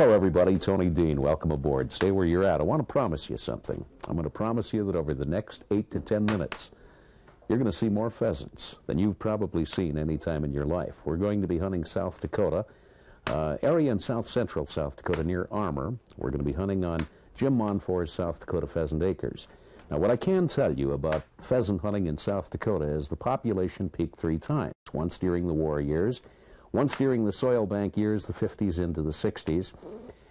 Hello everybody, Tony Dean. Welcome aboard. Stay where you're at. I want to promise you something. I'm going to promise you that over the next 8 to 10 minutes, you're going to see more pheasants than you've probably seen any time in your life. We're going to be hunting South Dakota, area in south-central South Dakota near Armour. We're going to be hunting on Jim Monfort's South Dakota Pheasant Acres. Now, what I can tell you about pheasant hunting in South Dakota is the population peaked 3 times. Once during the war years, once during the soil bank years, the 50s into the 60s,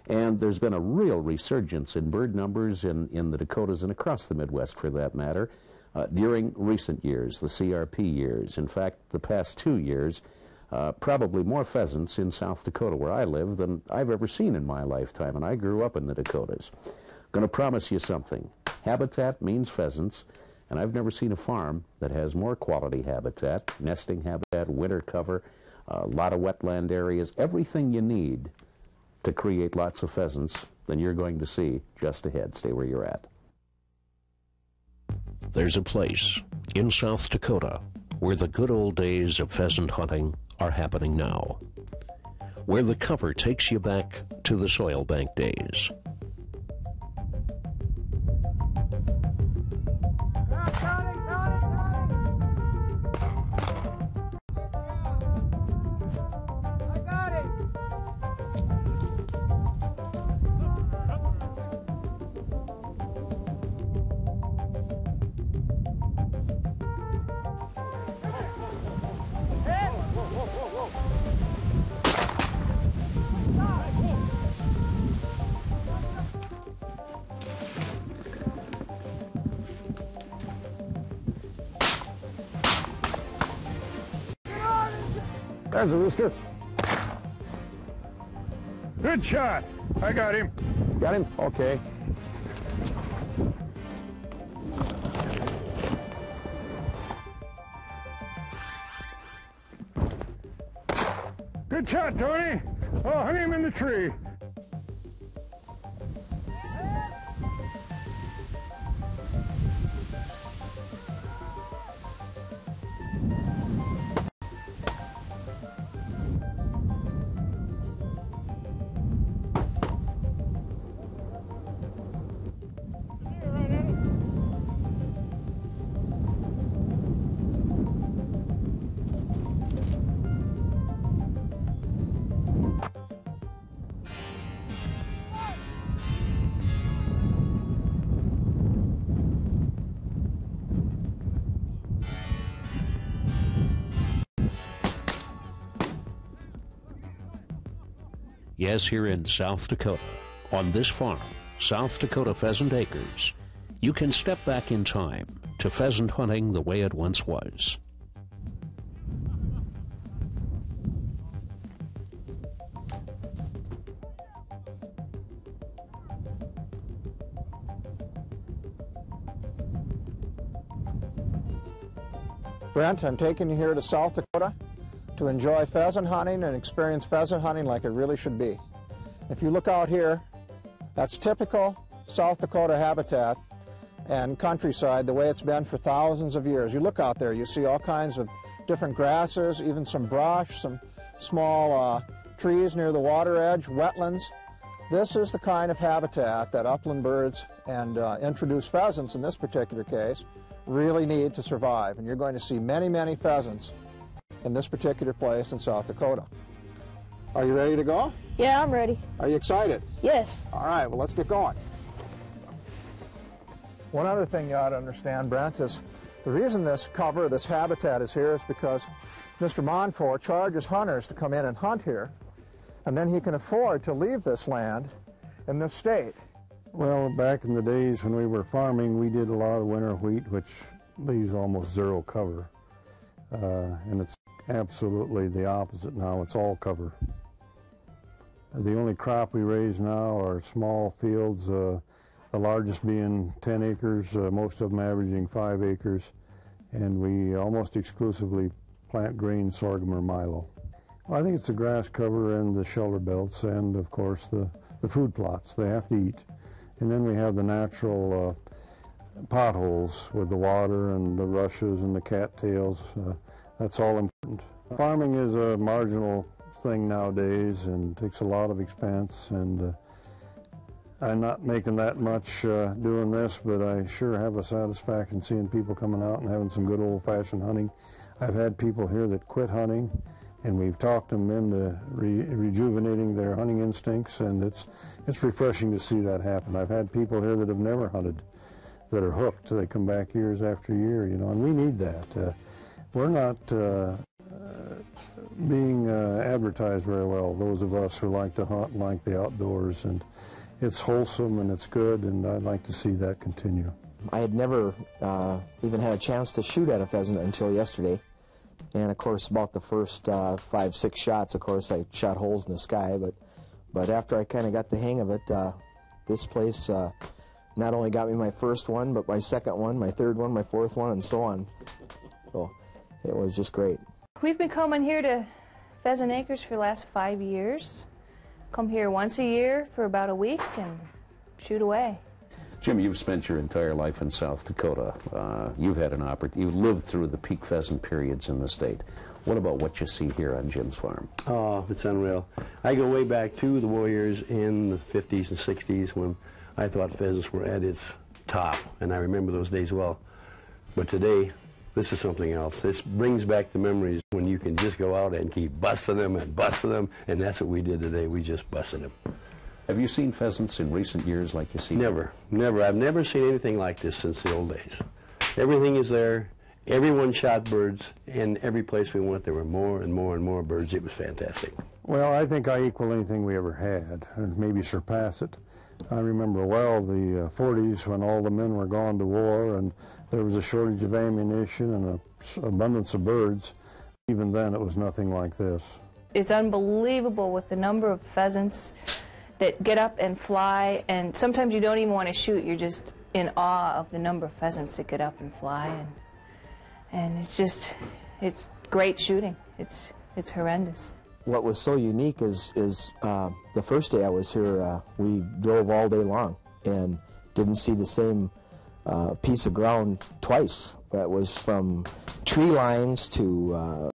and there's been a real resurgence in bird numbers in the Dakotas and across the Midwest for that matter during recent years, the CRP years. In fact, the past 2 years, probably more pheasants in South Dakota where I live than I've ever seen in my lifetime, and I grew up in the Dakotas. Going to promise you something. Habitat means pheasants, and I've never seen a farm that has more quality habitat, nesting habitat, winter cover, a lot of wetland areas, everything you need to create lots of pheasants than you're going to see just ahead. Stay where you're at. There's a place in South Dakota where the good old days of pheasant hunting are happening now, where the cover takes you back to the soil bank days. There's a rooster. Good shot. I got him. Got him? Okay. Good shot, Tony. Oh, hung him in the tree. Yes, here in South Dakota, on this farm, South Dakota Pheasant Acres, you can step back in time to pheasant hunting the way it once was. Brent, I'm taking you here to South Dakota to enjoy pheasant hunting and experience pheasant hunting like it really should be. If you look out here, that's typical South Dakota habitat and countryside the way it's been for thousands of years. You look out there, you see all kinds of different grasses, even some brush, some small trees near the water edge, wetlands. This is the kind of habitat that upland birds and introduced pheasants, in this particular case, really need to survive. And you're going to see many, many pheasants in this particular place in South Dakota. Are you ready to go? Yeah, I'm ready. Are you excited? Yes. All right, well, let's get going. One other thing you ought to understand, Brent, is the reason this cover, this habitat is here is because Mr. Monfort charges hunters to come in and hunt here, and then he can afford to leave this land in this state. Well, back in the days when we were farming, we did a lot of winter wheat, which leaves almost zero cover. And it's absolutely the opposite now. It's all cover. The only crop we raise now are small fields, the largest being 10 acres, most of them averaging 5 acres, and we almost exclusively plant grain, sorghum, or milo. Well, I think it's the grass cover and the shelter belts and, of course, the food plots. They have to eat. And then we have the natural potholes with the water and the rushes and the cattails. That's all important. Farming is a marginal thing nowadays and takes a lot of expense, and I'm not making that much doing this, but I sure have a satisfaction seeing people coming out and having some good old-fashioned hunting. I've had people here that quit hunting, and we've talked them into rejuvenating their hunting instincts, and it's refreshing to see that happen. I've had people here that have never hunted that are hooked. They come back years after year, you know, and we need that. We're not being advertised very well, those of us who like to hunt and like the outdoors, and it's wholesome and it's good, and I'd like to see that continue. I had never even had a chance to shoot at a pheasant until yesterday. And of course, about the first 5-6 shots, of course, I shot holes in the sky. But after I kind of got the hang of it, this place not only got me my first one, but my second one, my third one, my fourth one, and so on. So it was just great. We've been coming here to Pheasant Acres for the last 5 years. Come here once a year for about a week and shoot away. Jim, you've spent your entire life in South Dakota. You've had an opportunity. You've lived through the peak pheasant periods in the state. What about what you see here on Jim's farm? Oh, it's unreal. I go way back to the Warriors in the 50s and 60s when I thought pheasants were at its top, and I remember those days well. But today, this is something else. This brings back the memories when you can just go out and keep busting them, and that's what we did today. We just busted them. Have you seen pheasants in recent years like you see? Never, never. I've never seen anything like this since the old days. Everything is there. Everyone shot birds, and every place we went, there were more and more and more birds. It was fantastic. Well, I think I equal anything we ever had, and maybe surpass it. I remember well the 40s when all the men were gone to war, and there was a shortage of ammunition and an abundance of birds. Even then, it was nothing like this. It's unbelievable with the number of pheasants that get up and fly, and sometimes you don't even want to shoot. You're just in awe of the number of pheasants that get up and fly, and it's great shooting. It's horrendous. What was so unique is the first day I was here, we drove all day long and didn't see the same piece of ground twice. It was from tree lines to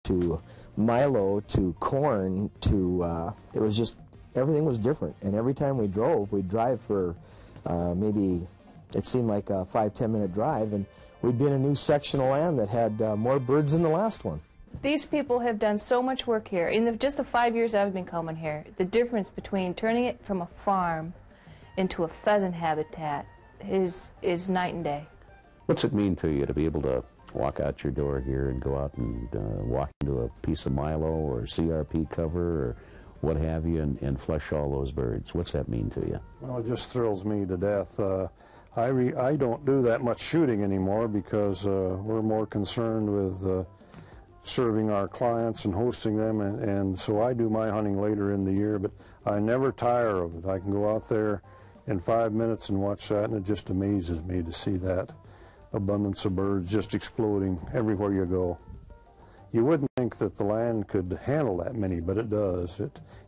milo to corn to it was just, everything was different. And every time we drove, we'd drive for maybe, it seemed like a 5-10 minute drive, and we'd be in a new section of land that had more birds than the last one. These people have done so much work here. In just the 5 years I've been coming here, the difference between turning it from a farm into a pheasant habitat is night and day. What's it mean to you to be able to walk out your door here and go out and walk into a piece of milo or CRP cover or what have you and flush all those birds? What's that mean to you? Well, it just thrills me to death. I don't do that much shooting anymore because we're more concerned with serving our clients and hosting them, and so I do my hunting later in the year, but I never tire of it. I can go out there in 5 minutes and watch that, and it just amazes me to see that abundance of birds just exploding everywhere you go. You wouldn't think that the land could handle that many, but it does.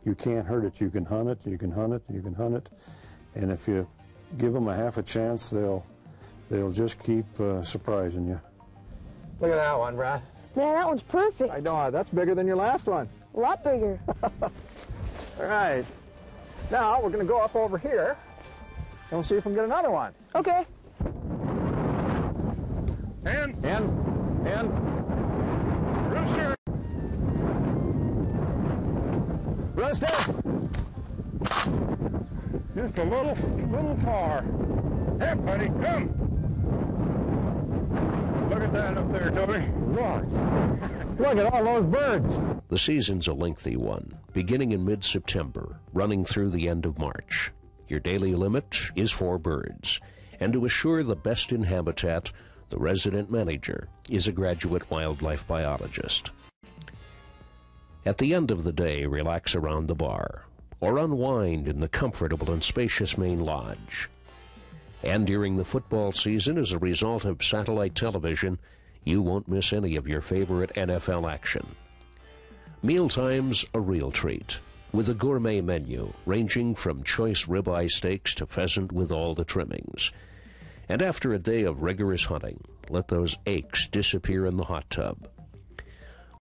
You can't hurt it. You can hunt it, you can hunt it, you can hunt it, and if you give them a half a chance, they'll just keep surprising you. Look at that one, Brad. Man, that one's perfect. I know, that's bigger than your last one. A lot bigger. All right. Now, we're going to go up over here, and we'll see if we can get another one. Okay. And rooster. Rooster. Just a little far. Hey, buddy, come. Look at that up there, Toby. Look at all those birds. The season's a lengthy one, beginning in mid-September, running through the end of March. Your daily limit is 4 birds, and to assure the best in habitat, the resident manager is a graduate wildlife biologist. At the end of the day, relax around the bar, or unwind in the comfortable and spacious main lodge. And during the football season, as a result of satellite television, you won't miss any of your favorite NFL action. Mealtime's a real treat, with a gourmet menu ranging from choice ribeye steaks to pheasant with all the trimmings. And after a day of rigorous hunting, let those aches disappear in the hot tub